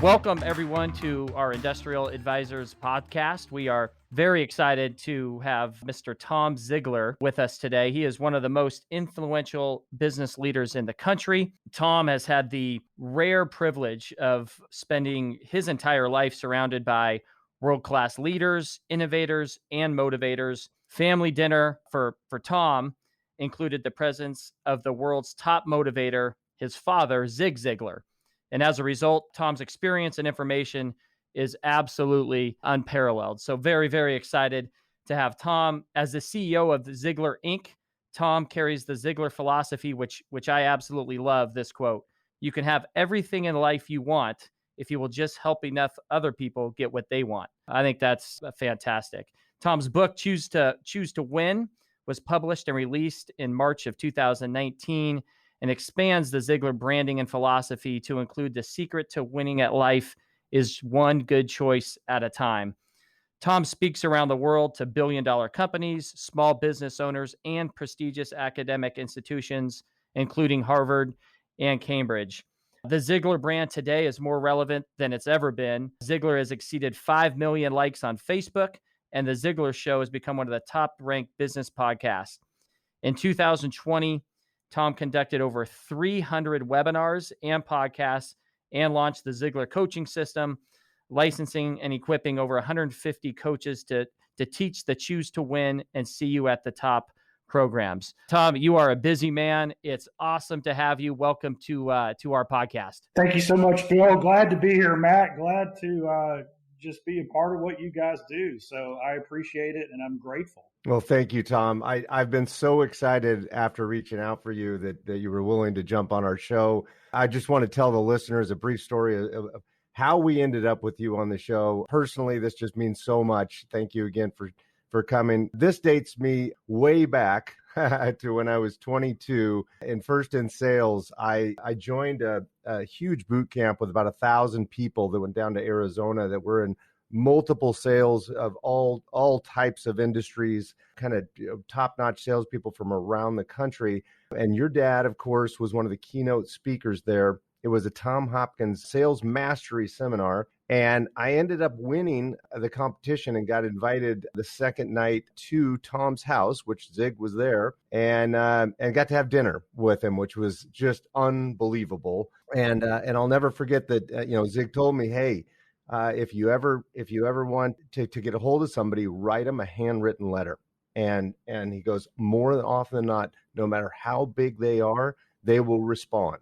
Welcome, everyone, to our Industrial Advisors podcast. We are very excited to have Mr. Tom Ziglar with us today. He is one of the most influential business leaders in the country. Tom has had the rare privilege of spending his entire life surrounded by world-class leaders, innovators, and motivators. Family dinner for Tom included the presence of the world's top motivator, his father, Zig Ziglar. And as a result, Tom's experience and information is absolutely unparalleled. So very, very excited to have Tom as the CEO of the Ziglar Inc. Tom carries the Ziglar philosophy, which I absolutely love. This quote: "You can have everything in life you want if you will just help enough other people get what they want." I think that's fantastic. Tom's book, Choose to Win, was published and released in March of 2019. And expands the Ziglar branding and philosophy to include the secret to winning at life is one good choice at a time. Tom speaks around the world to billion-dollar companies, small business owners, and prestigious academic institutions, including Harvard and Cambridge. The Ziglar brand today is more relevant than it's ever been. Ziglar has exceeded 5 million likes on Facebook, and The Ziglar Show has become one of the top-ranked business podcasts. In 2020, Tom conducted over 300 webinars and podcasts and launched the Ziglar coaching system, licensing and equipping over 150 coaches to teach the Choose to Win and See You at the Top programs. Tom, you are a busy man. It's awesome to have you. Welcome to our podcast. Thank you so much, Bill. Glad to be here, Matt. Glad to just be a part of what you guys do. So I appreciate it, and I'm grateful. Well, thank you, Tom. I've been so excited after reaching out for you that you were willing to jump on our show. I just want to tell the listeners a brief story of how we ended up with you on the show. Personally, this just means so much. Thank you again for coming. This dates me way back to when I was 22 and first in sales. I joined a huge boot camp with about 1,000 people that went down to Arizona that were in multiple sales of all types of industries, kind of top-notch salespeople from around the country. And your dad, of course, was one of the keynote speakers there. It was a Tom Hopkins sales mastery seminar. And I ended up winning the competition and got invited the second night to Tom's house, which Zig was there, and got to have dinner with him, which was just unbelievable. And I'll never forget that, Zig told me, hey, if you ever want to get a hold of somebody, write them a handwritten letter. And he goes, more than often than not, no matter how big they are, they will respond.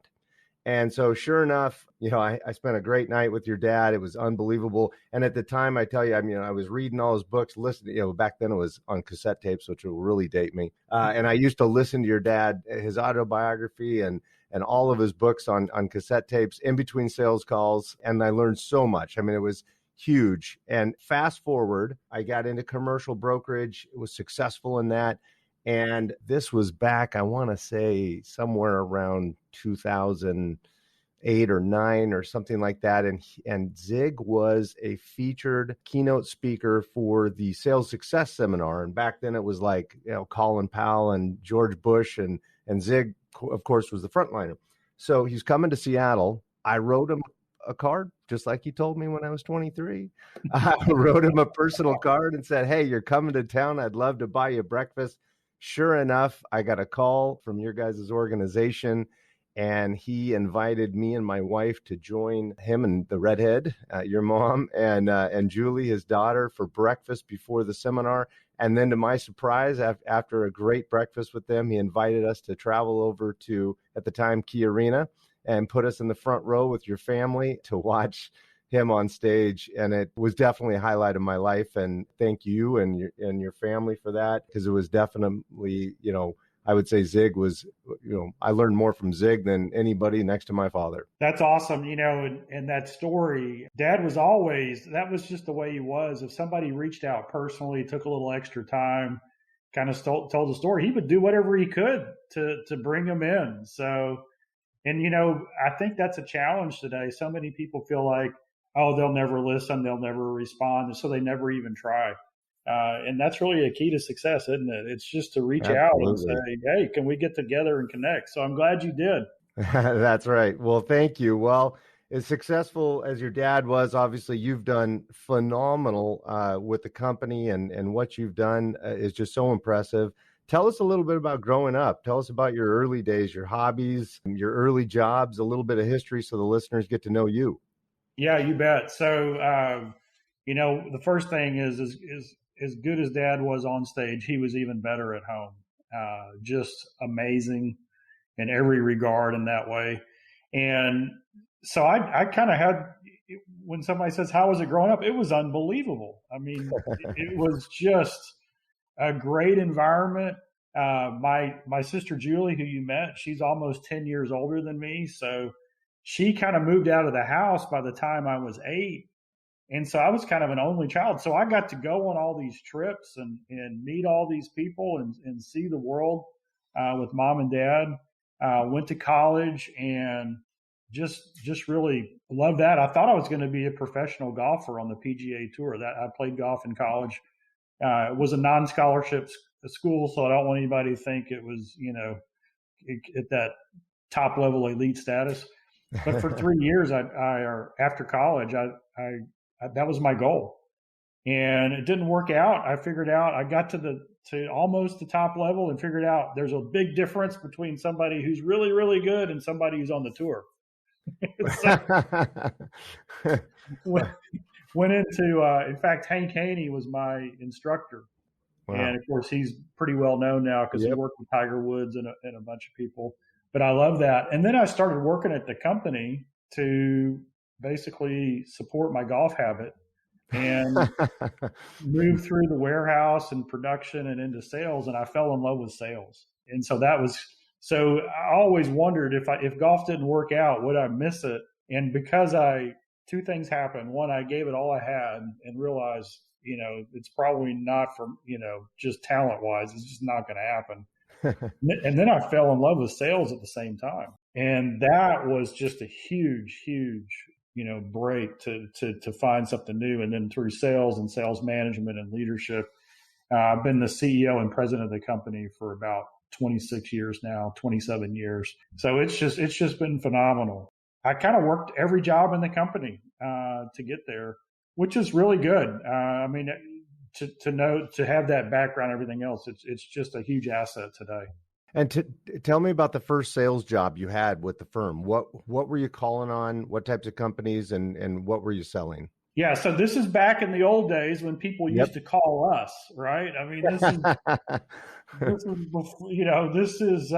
And so sure enough, I spent a great night with your dad. It was unbelievable. And at the time, I tell you, I was reading all his books, listening, back then it was on cassette tapes, which will really date me. And I used to listen to your dad, his autobiography and all of his books on cassette tapes in between sales calls. And I learned so much. It was huge. And fast forward, I got into commercial brokerage, was successful in that. And this was back, I want to say, somewhere around 2008 or 9 or something like that. And Zig was a featured keynote speaker for the Sales Success Seminar. And back then it was like, Colin Powell and George Bush and Zig, of course, was the frontliner. So he's coming to Seattle. I wrote him a card, just like he told me when I was 23. I wrote him a personal card and said, hey, you're coming to town. I'd love to buy you breakfast. Sure enough, I got a call from your guys' organization, and he invited me and my wife to join him and the redhead, your mom, and Julie, his daughter, for breakfast before the seminar. And then to my surprise, after a great breakfast with them, he invited us to travel over to, at the time, Key Arena, and put us in the front row with your family to watch him on stage. And it was definitely a highlight of my life. And thank you and your family for that, because it was definitely, I would say Zig was, I learned more from Zig than anybody next to my father. That's awesome. And that story, Dad was always, that was just the way he was. If somebody reached out personally, took a little extra time, kind of told the story, he would do whatever he could to bring them in. So, and, I think that's a challenge today. So many people feel like, oh, they'll never listen, they'll never respond, and so they never even try. And that's really a key to success, isn't it? It's just to reach out and say, hey, can we get together and connect? So I'm glad you did. That's right. Well, thank you. Well, as successful as your dad was, obviously you've done phenomenal with the company, and what you've done is just so impressive. Tell us a little bit about growing up. Tell us about your early days, your hobbies, your early jobs, a little bit of history so the listeners get to know you. Yeah, you bet. So, the first thing is as good as Dad was on stage, he was even better at home. Just amazing in every regard in that way. And so I kind of had, when somebody says, how was it growing up? It was unbelievable. I mean, it was just a great environment. My sister Julie, who you met, she's almost 10 years older than me. So she kind of moved out of the house by the time I was 8. And so I was kind of an only child. So I got to go on all these trips and meet all these people and see the world with Mom and Dad. Went to college and just really loved that. I thought I was going to be a professional golfer on the PGA Tour. That I played golf in college. It was a non-scholarship school, so I don't want anybody to think it was, at that top level elite status. But for 3 years, after college, I that was my goal, and it didn't work out. I figured out I got to almost the top level and figured out there's a big difference between somebody who's really, really good and somebody who's on the tour. So, went into, in fact, Hank Haney was my instructor. Wow. And of course, he's pretty well known now because he worked with Tiger Woods and a bunch of people. But I love that. And then I started working at the company to basically support my golf habit and move through the warehouse and production and into sales. And I fell in love with sales. And so so I always wondered if golf didn't work out, would I miss it? And because two things happened. One, I gave it all I had and realized, it's probably not for, just talent wise, it's just not going to happen. And then I fell in love with sales at the same time. And that was just a huge, huge, break to find something new. And then through sales and sales management and leadership, I've been the CEO and president of the company for about 26 years now, 27 years. So it's just been phenomenal. I kind of worked every job in the company to get there, which is really good. To have that background, everything else, it's just a huge asset today. And tell me about the first sales job you had with the firm. What were you calling on? What types of companies and what were you selling? Yeah, so this is back in the old days when people used to call us, right? I mean, this is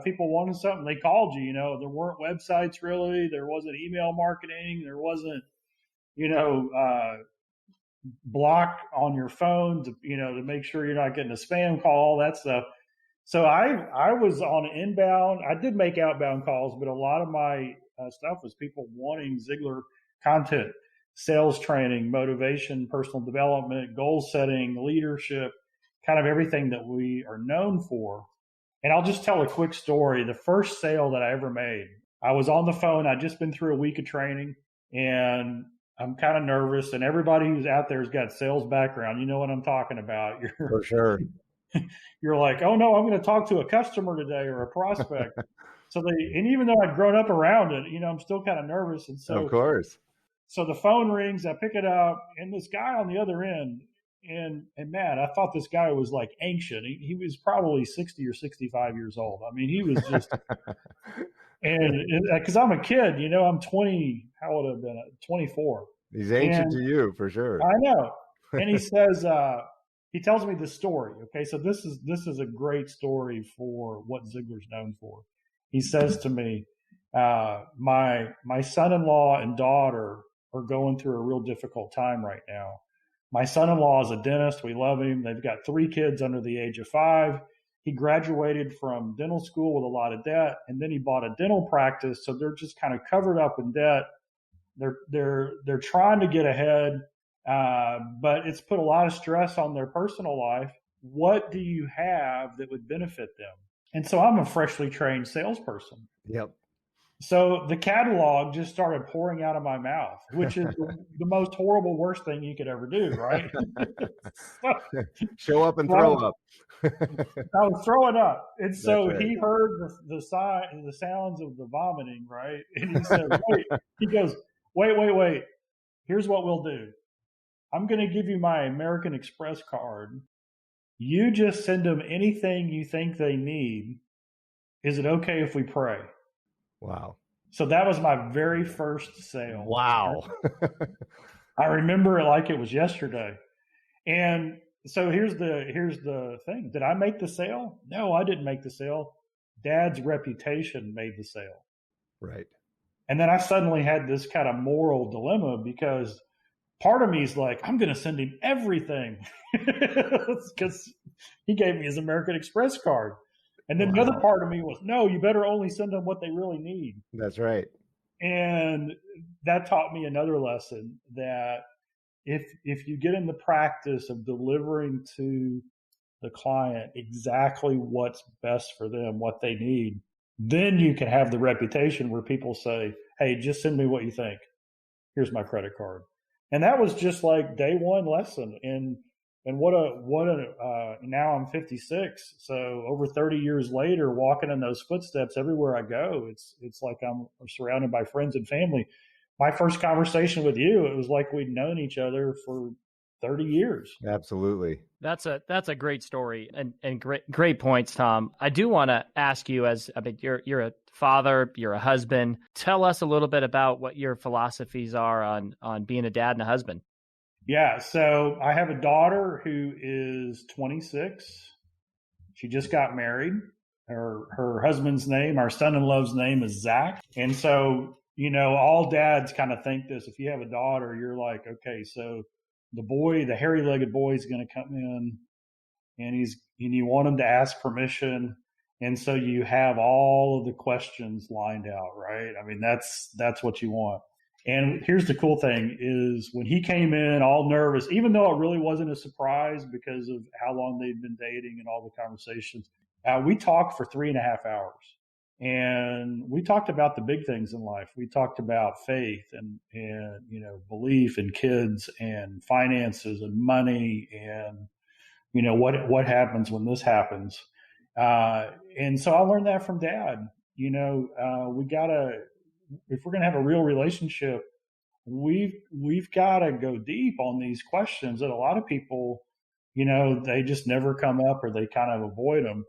people wanted something, they called you. There weren't websites really. There wasn't email marketing. There wasn't, block on your phone to make sure you're not getting a spam call, that stuff. So I was on inbound. I did make outbound calls, but a lot of my stuff was people wanting Ziglar content, sales training, motivation, personal development, goal setting, leadership, kind of everything that we are known for. And I'll just tell a quick story. The first sale that I ever made, I was on the phone. I'd just been through a week of training and I'm kind of nervous, and everybody who's out there has got sales background. You know what I'm talking about. For sure. You're like, oh no, I'm going to talk to a customer today or a prospect. And even though I'd grown up around it, I'm still kind of nervous. And so, of course. So the phone rings, I pick it up, and this guy on the other end, and man, I thought this guy was like ancient. He was probably 60 or 65 years old. I mean, he was just, and because I'm a kid, I'm 20, how old have I been? 24. He's ancient to you for sure. I know. And he says, he tells me this story. Okay. So this is a great story for what Ziglar's known for. He says to me, my son-in-law and daughter are going through a real difficult time right now. My son-in-law is a dentist. We love him. They've got 3 kids under the age of 5. He graduated from dental school with a lot of debt, and then he bought a dental practice. So they're just kind of covered up in debt. They're trying to get ahead, but it's put a lot of stress on their personal life. What do you have that would benefit them? And so I'm a freshly trained salesperson. Yep. So the catalog just started pouring out of my mouth, which is the most horrible, worst thing you could ever do, right? Show up and throw up. I was throwing up. And so he heard the sounds of the vomiting, right? And he said, wait, he goes, wait. Here's what we'll do. I'm going to give you my American Express card. You just send them anything you think they need. Is it okay if we pray? Wow. So that was my very first sale. Wow. I remember it like it was yesterday. And so here's the thing. Did I make the sale? No, I didn't make the sale. Dad's reputation made the sale. Right. And then I suddenly had this kind of moral dilemma because part of me is like, I'm going to send him everything because he gave me his American Express card. And then the other part of me was, no, you better only send them what they really need. That's right. And that taught me another lesson, that if you get in the practice of delivering to the client exactly what's best for them, what they need, then you can have the reputation where people say, hey, just send me what you think. Here's my credit card. And that was just like day one lesson. And now I'm 56. So over 30 years later, walking in those footsteps everywhere I go, it's like I'm surrounded by friends and family. My first conversation with you, it was like we'd known each other for 30 years. Absolutely. That's a great story and great points, Tom. I do want to ask you, you're a father, you're a husband. Tell us a little bit about what your philosophies are on being a dad and a husband. Yeah, so I have a daughter who is 26. She just got married. Her husband's name, our son-in-law's name is Zach. And so, all dads kind of think this. If you have a daughter, you're like, okay, so the hairy-legged boy is going to come in and you want him to ask permission. And so you have all of the questions lined out, right? I mean, that's what you want. And here's the cool thing is when he came in all nervous, even though it really wasn't a surprise because of how long they'd been dating and all the conversations, we talked for 3.5 hours. And we talked about the big things in life. We talked about faith and belief in kids and finances and money and, what happens when this happens. And so I learned that from Dad. If we're going to have a real relationship, we've got to go deep on these questions that a lot of people, they just never come up or they kind of avoid them.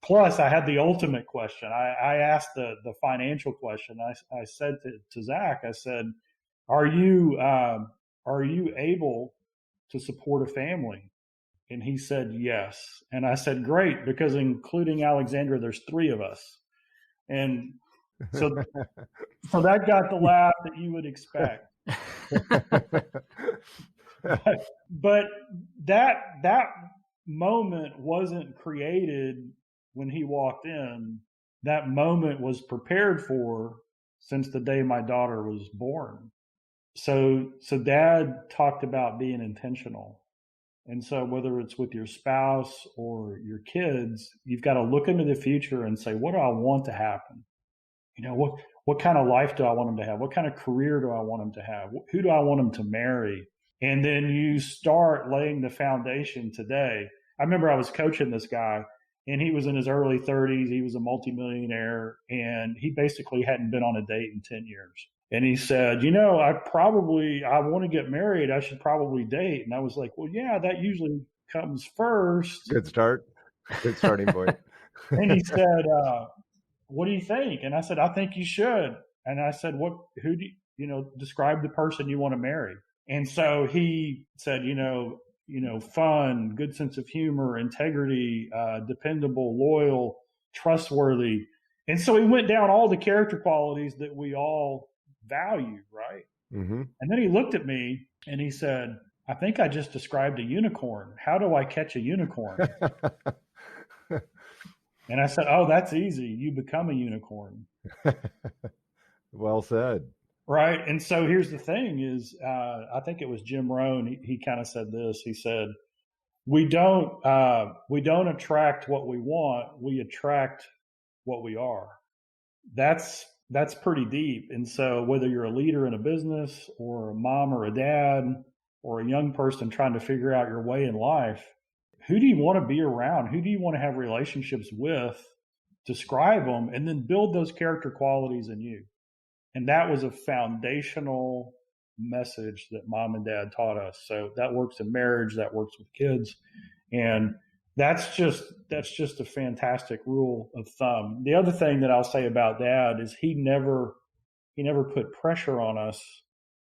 Plus, I had the ultimate question. I asked the financial question. I said to Zach, I said, are you able to support a family? And he said, yes. And I said, great, because including Alexandra, there's 3 of us. And so that got the laugh that you would expect. but that moment wasn't created when he walked in. That moment was prepared for since the day my daughter was born. So Dad talked about being intentional. And so whether it's with your spouse or your kids, you've got to look into the future and say, what do I want to happen? What kind of life do I want them to have? What kind of career do I want them to have? Who do I want them to marry? And then you start laying the foundation today. I remember I was coaching this guy, and he was in his early 30s. He was a multimillionaire, and he basically hadn't been on a date in 10 years. And he said, I want to get married. I should probably date. And I was like, well, yeah, that usually comes first. Good start. Good starting point. And he said, what do you think? And I said, I think you should. And I said, who do you, describe the person you want to marry? And so he said, fun, good sense of humor, integrity, dependable, loyal, trustworthy. And so he went down all the character qualities that we all value, right? Mm-hmm. And then he looked at me and he said, I think I just described a unicorn. How do I catch a unicorn? And I said, oh, that's easy. You become a unicorn. Well said. Right. And so here's the thing is, I think it was Jim Rohn. He kind of said this. He said, we don't attract what we want. We attract what we are. That's pretty deep. And so whether you're a leader in a business or a mom or a dad or a young person trying to figure out your way in life, who do you want to be around? Who do you want to have relationships with? Describe them and then build those character qualities in you. And that was a foundational message that mom and dad taught us. So that works in marriage, that works with kids. And that's just a fantastic rule of thumb. The other thing that I'll say about dad is he never put pressure on us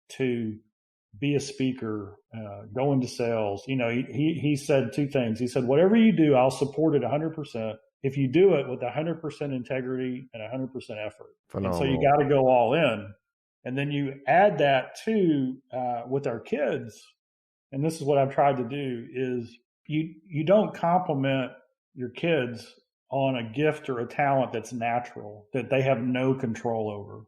to be a speaker, go into sales. He said two things. He said, whatever you do, I'll support it 100%. If you do it with 100% integrity and 100% effort. Phenomenal. And so you got to go all in. And then you add that to with our kids. And this is what I've tried to do is you don't compliment your kids on a gift or a talent that's natural, that they have no control over.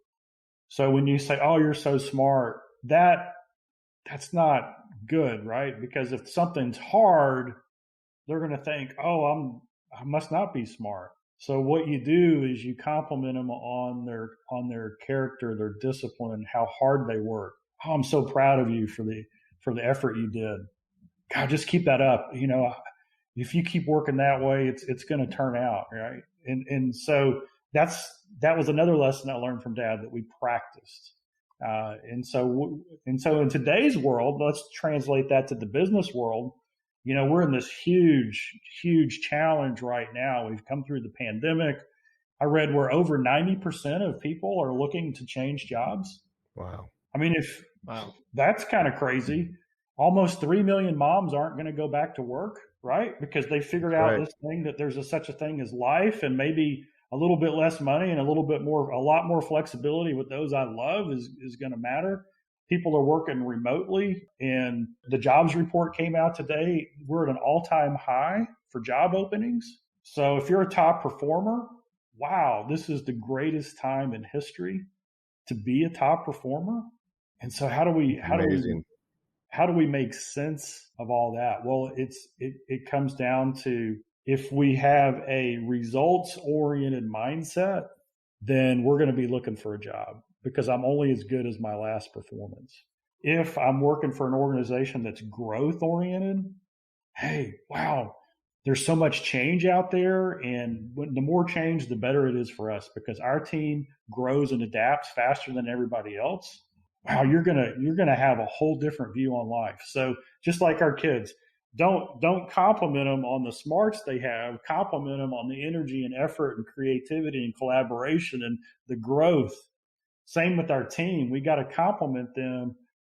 So when you say, oh, you're so smart, that's not good, right? Because if something's hard, they're going to think, oh, I must not be smart. So what you do is you compliment them on their character, their discipline, how hard they work. Oh, I'm so proud of you for the effort you did. God, just keep that up. If you keep working that way, it's going to turn out, right? And so that was another lesson I learned from Dad that we practiced. And so in today's world, let's translate that to the business world. We're in this huge, huge challenge right now. We've come through the pandemic. I read where over 90% of people are looking to change jobs. Wow. I mean, that's kind of crazy. Almost 3 million moms aren't going to go back to work, right? Because they figured out this thing that there's such a thing as life, and maybe a little bit less money and a lot more flexibility with those I love is going to matter. People are working remotely, and the jobs report came out today. We're at an all-time high for job openings. So if you're a top performer, wow, this is the greatest time in history to be a top performer. And so how do we make sense of all that? Well, it comes down to, if we have a results-oriented mindset, then we're going to be looking for a job, because I'm only as good as my last performance. If I'm working for an organization that's growth-oriented, hey, wow, there's so much change out there, and the more change, the better it is for us, because our team grows and adapts faster than everybody else. Wow, you're gonna have a whole different view on life. So just like our kids, don't compliment them on the smarts they have. Compliment them on the energy and effort and creativity and collaboration and the growth. Same with our team. We got to compliment them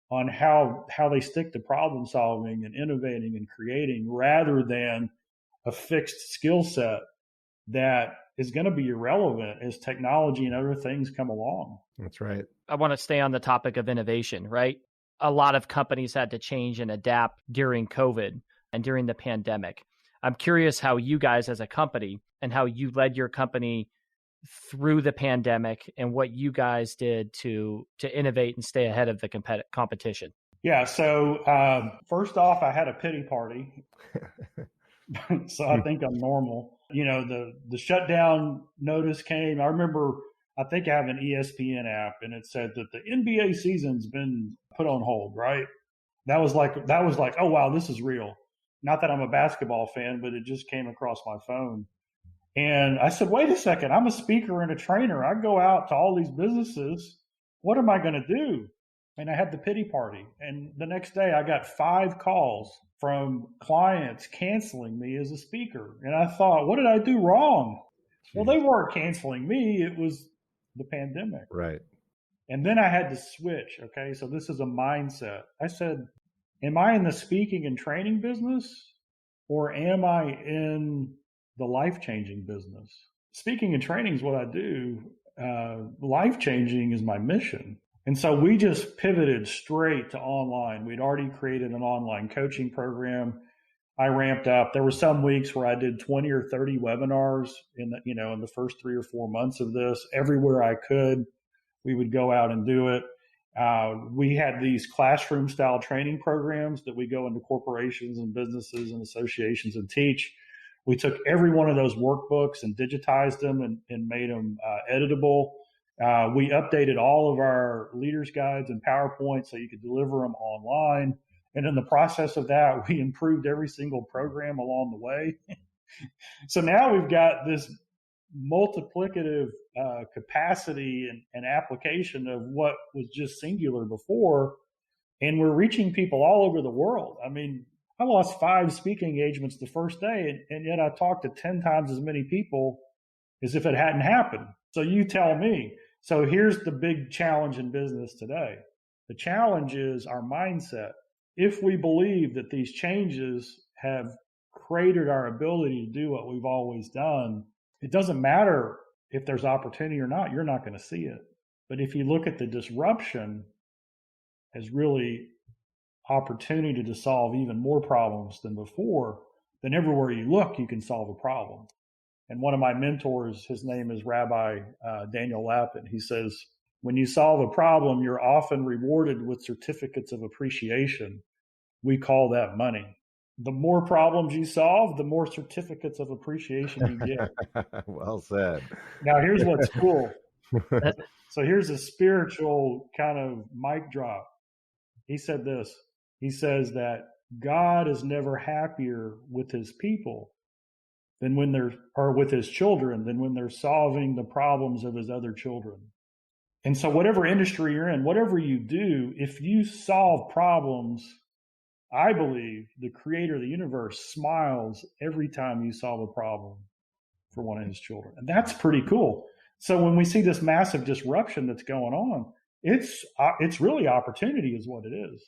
on how they stick to problem solving and innovating and creating, rather than a fixed skill set that is going to be irrelevant as technology and other things come along. That's right. I want to stay on the topic of innovation, right? A lot of companies had to change and adapt during COVID and during the pandemic. I'm curious how you guys as a company, and how you led your company through the pandemic, and what you guys did to innovate and stay ahead of the competition. Yeah. So first off, I had a pity party. So I think I'm normal. The shutdown notice came. I remember, I think I have an ESPN app, and it said that the NBA season's been put on hold, right? That was like, oh, wow, this is real. Not that I'm a basketball fan, but it just came across my phone. And I said, wait a second, I'm a speaker and a trainer. I go out to all these businesses. What am I going to do? And I had the pity party. And the next day I got 5 calls from clients canceling me as a speaker. And I thought, what did I do wrong? Jeez. Well, they weren't canceling me. It was the pandemic. Right. And then I had to switch. Okay. So this is a mindset. I said, am I in the speaking and training business, or am I in the life-changing business? Speaking and training is what I do. Life-changing is my mission. And so we just pivoted straight to online. We'd already created an online coaching program. I ramped up. There were some weeks where I did 20 or 30 webinars in the first 3 or 4 months of this. Everywhere I could, we would go out and do it. We had these classroom style training programs that we go into corporations and businesses and associations and teach. We took every one of those workbooks and digitized them and made them editable. We updated all of our leaders guides and PowerPoint so you could deliver them online. And in the process of that, we improved every single program along the way. So now we've got this multiplicative capacity and application of what was just singular before. And we're reaching people all over the world. I mean, I lost 5 speaking engagements the first day, and yet I talked to 10 times as many people as if it hadn't happened. So you tell me. So here's the big challenge in business today. The challenge is our mindset. If we believe that these changes have cratered our ability to do what we've always done, it doesn't matter if there's opportunity or not, you're not going to see it. But if you look at the disruption as really opportunity to solve even more problems than before, then everywhere you look, you can solve a problem. And one of my mentors, his name is Rabbi Daniel Lapin. He says, when you solve a problem, you're often rewarded with certificates of appreciation. We call that money. The more problems you solve, the more certificates of appreciation you get. Well said. Now, here's what's cool. So here's a spiritual kind of mic drop. He said this. He says that God is never happier with his people than when they're, or with his children, than when they're solving the problems of his other children. And so whatever industry you're in, whatever you do, if you solve problems, I believe the creator of the universe smiles every time you solve a problem for one of his children. And that's pretty cool. So when we see this massive disruption that's going on, it's really opportunity is what it is.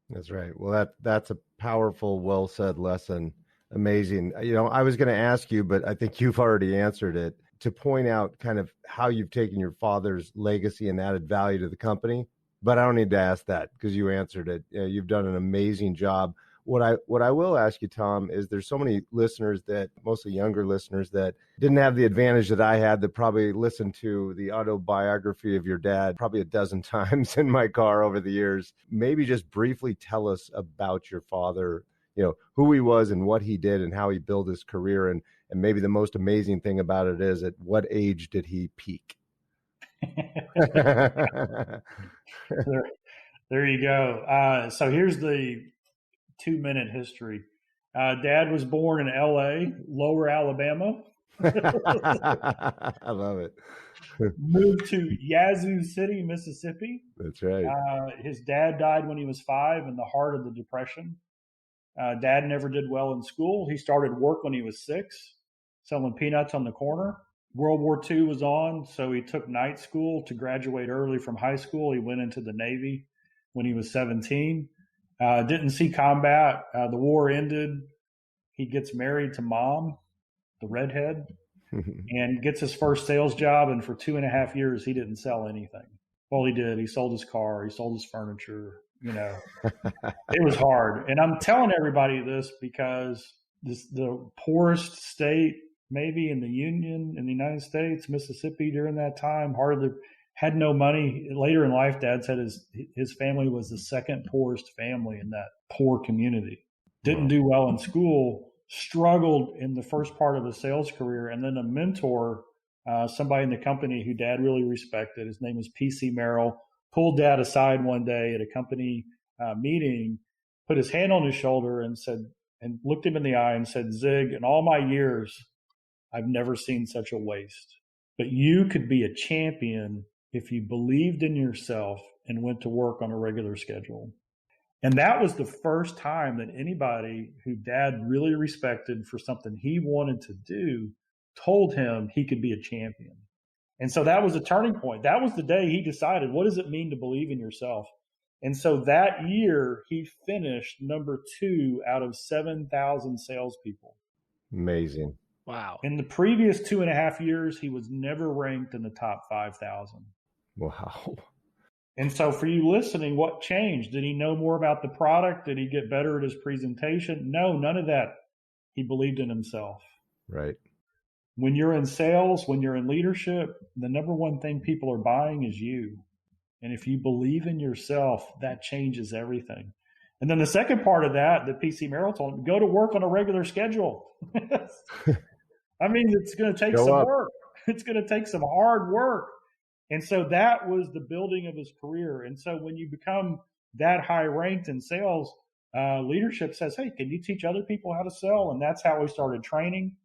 That's right. Well, that's a powerful, well said lesson. Amazing. You know, I was going to ask you, but I think you've already answered it, to point out kind of how you've taken your father's legacy and added value to the company. But I don't need to ask that because you answered it. You know, you've done an amazing job. What I will ask you, Tom, is there's so many listeners, that mostly younger listeners, that didn't have the advantage that I had, that probably listened to the autobiography of your dad probably a dozen times in my car over the years. Maybe just briefly tell us about your father, you know, who he was and what he did and how he built his career. And maybe the most amazing thing about it is, at what age did he peak? There you go. So here's the 2-minute history. Dad was born in L.A., Lower Alabama. I love it. Moved to Yazoo City, Mississippi. That's right. His dad died when he was 5 in the heart of the Depression. Dad never did well in school. He started work when he was 6, selling peanuts on the corner. World War II was on, so he took night school to graduate early from high school. He went into the Navy when he was 17. Didn't see combat. The war ended. He gets married to Mom, the redhead, and gets his first sales job. And for 2.5 years, he didn't sell anything. Well, he did. He sold his car. He sold his furniture. You know, it was hard. And I'm telling everybody this because the poorest state maybe in the Union, in the United States, Mississippi during that time, had no money. Later in life, Dad said his family was the second poorest family in that poor community. Didn't do well in school, struggled in the first part of his sales career, and then a mentor, somebody in the company who Dad really respected, his name was P.C. Merrill, pulled Dad aside one day at a company meeting, put his hand on his shoulder and said, and looked him in the eye and said, "Zig, in all my years, I've never seen such a waste. But you could be a champion if you believed in yourself and went to work on a regular schedule." And that was the first time that anybody who Dad really respected for something he wanted to do told him he could be a champion. And so that was a turning point. That was the day he decided, what does it mean to believe in yourself? And so that year, he finished number 2 out of 7,000 salespeople. Amazing. Wow. In the previous 2.5 years, he was never ranked in the top 5,000. Wow. And so for you listening, what changed? Did he know more about the product? Did he get better at his presentation? No, none of that. He believed in himself. Right. When you're in sales, when you're in leadership, the number one thing people are buying is you. And if you believe in yourself, that changes everything. And then the second part of that PC Merrill told him, go to work on a regular schedule. I mean, it's going to take work. It's going to take some hard work. And so that was the building of his career. And so when you become that high ranked in sales, leadership says, hey, can you teach other people how to sell? And that's how we started training.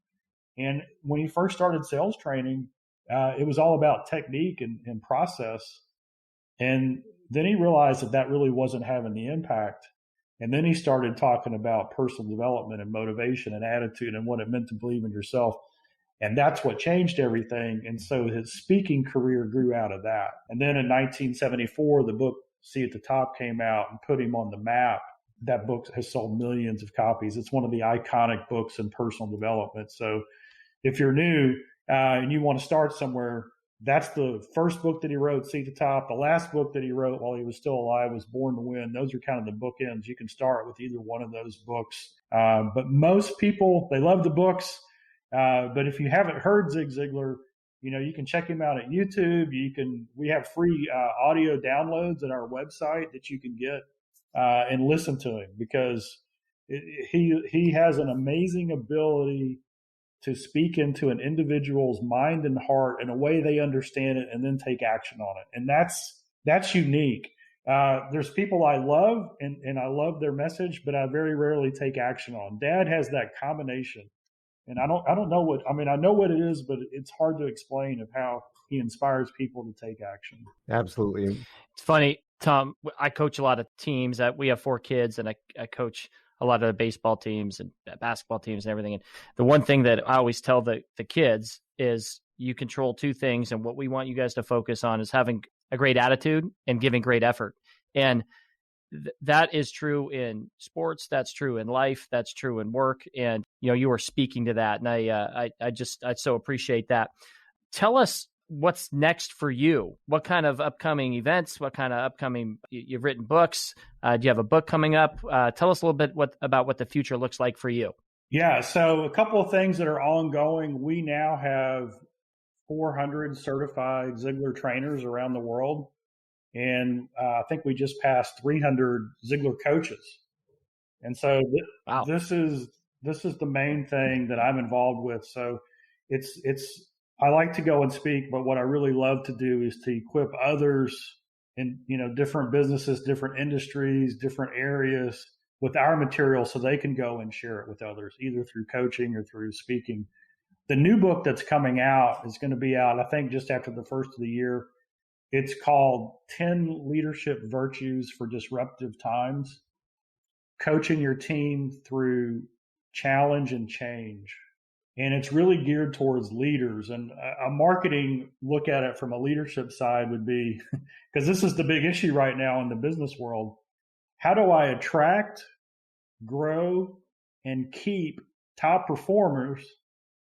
And when he first started sales training, it was all about technique and process. And then he realized that really wasn't having the impact. And then he started talking about personal development and motivation and attitude and what it meant to believe in yourself. And that's what changed everything. And so his speaking career grew out of that. And then in 1974, the book See at the Top came out and put him on the map. That book has sold millions of copies. It's one of the iconic books in personal development. So if you're new and you want to start somewhere, that's the first book that he wrote, See at the Top. The last book that he wrote while he was still alive was Born to Win. Those are kind of the bookends. You can start with either one of those books. But most people, they love the books. But if you haven't heard Zig Ziglar, you can check him out at YouTube. We have free audio downloads at our website that you can get and listen to him, because he has an amazing ability to speak into an individual's mind and heart in a way they understand it and then take action on it. And that's unique. There's people I love and I love their message, but I very rarely take action on. Dad has that combination. And I don't know I know what it is, but it's hard to explain of how he inspires people to take action. Absolutely. It's funny, Tom, I coach a lot of teams. We have 4 kids, and I coach a lot of baseball teams and basketball teams and everything. And the one thing that I always tell the kids is you control 2 things. And what we want you guys to focus on is having a great attitude and giving great effort. And that is true in sports. That's true in life. That's true in work. And, you were speaking to that. And I so appreciate that. Tell us what's next for you. What kind of upcoming events, you've written books. Do you have a book coming up? Tell us a little bit about what the future looks like for you. Yeah. So a couple of things that are ongoing. We now have 400 certified Ziglar trainers around the world. And I think we just passed 300 Ziglar coaches. And so wow. This is the main thing that I'm involved with. So I like to go and speak, but what I really love to do is to equip others in, different businesses, different industries, different areas with our material so they can go and share it with others, either through coaching or through speaking. The new book that's coming out is going to be out, I think, just after the first of the year. It's called 10 Leadership Virtues for Disruptive Times, Coaching Your Team Through Challenge and Change. And it's really geared towards leaders. And a marketing look at it from a leadership side would be, because this is the big issue right now in the business world, how do I attract, grow, and keep top performers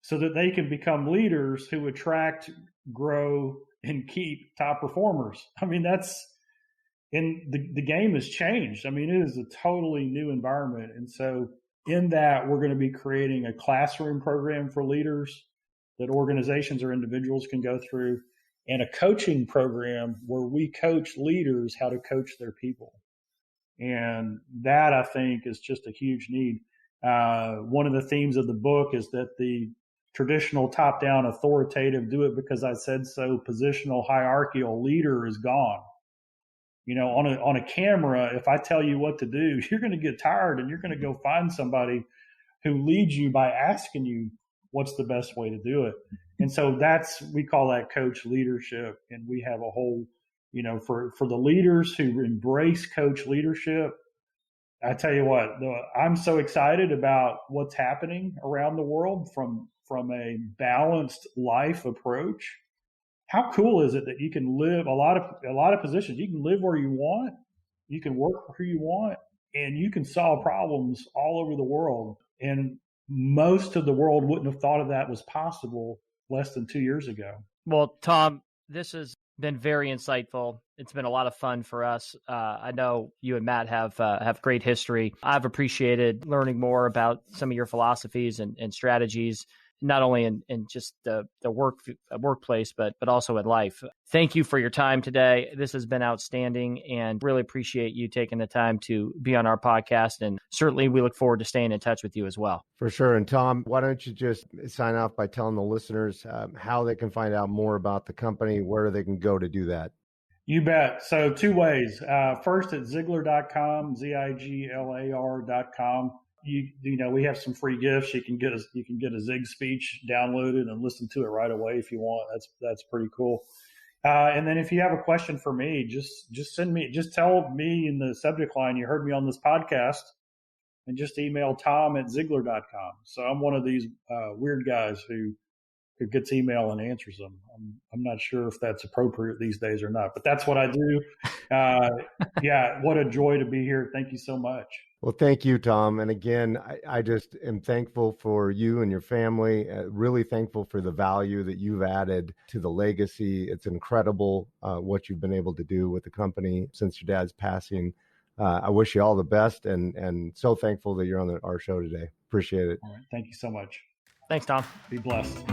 so that they can become leaders who attract, grow, and keep top performers? I mean, the game has changed. I mean, it is a totally new environment. And so in that, we're going to be creating a classroom program for leaders that organizations or individuals can go through, and a coaching program where we coach leaders how to coach their people. And that, I think, is just a huge need. One of the themes of the book is that the traditional top-down authoritative, do it because I said so, positional hierarchical leader is gone. On a camera, if I tell you what to do, you're going to get tired and you're going to go find somebody who leads you by asking you what's the best way to do it. And so we call that coach leadership. And we have a whole, for the leaders who embrace coach leadership, I tell you what, I'm so excited about what's happening around the world from a balanced life approach. How cool is it that you can live a lot of positions? You can live where you want, you can work where you want, and you can solve problems all over the world. And most of the world wouldn't have thought of that was possible less than 2 years ago. Well, Tom, this has been very insightful. It's been a lot of fun for us. I know you and Matt have great history. I've appreciated learning more about some of your philosophies and strategies, not only in just the workplace, but also in life. Thank you for your time today. This has been outstanding, and really appreciate you taking the time to be on our podcast. And certainly we look forward to staying in touch with you as well. For sure. And Tom, why don't you just sign off by telling the listeners how they can find out more about the company, where they can go to do that? You bet. So 2 ways. First at Ziglar.com, Ziglar.com. we have some free gifts. You can get a Zig speech downloaded and listen to it right away if you want. That's pretty cool. And then if you have a question for me, just tell me in the subject line you heard me on this podcast, and just email tom@ziglar.com. So I'm one of these weird guys who gets email and answers them. I'm not sure if that's appropriate these days or not, but that's what I do. Yeah, what a joy to be here. Thank you so much. Well, thank you, Tom. And again, I just am thankful for you and your family, really thankful for the value that you've added to the legacy. It's incredible what you've been able to do with the company since your dad's passing. I wish you all the best, and so thankful that you're on our show today. Appreciate it. All right. Thank you so much. Thanks, Tom. Be blessed.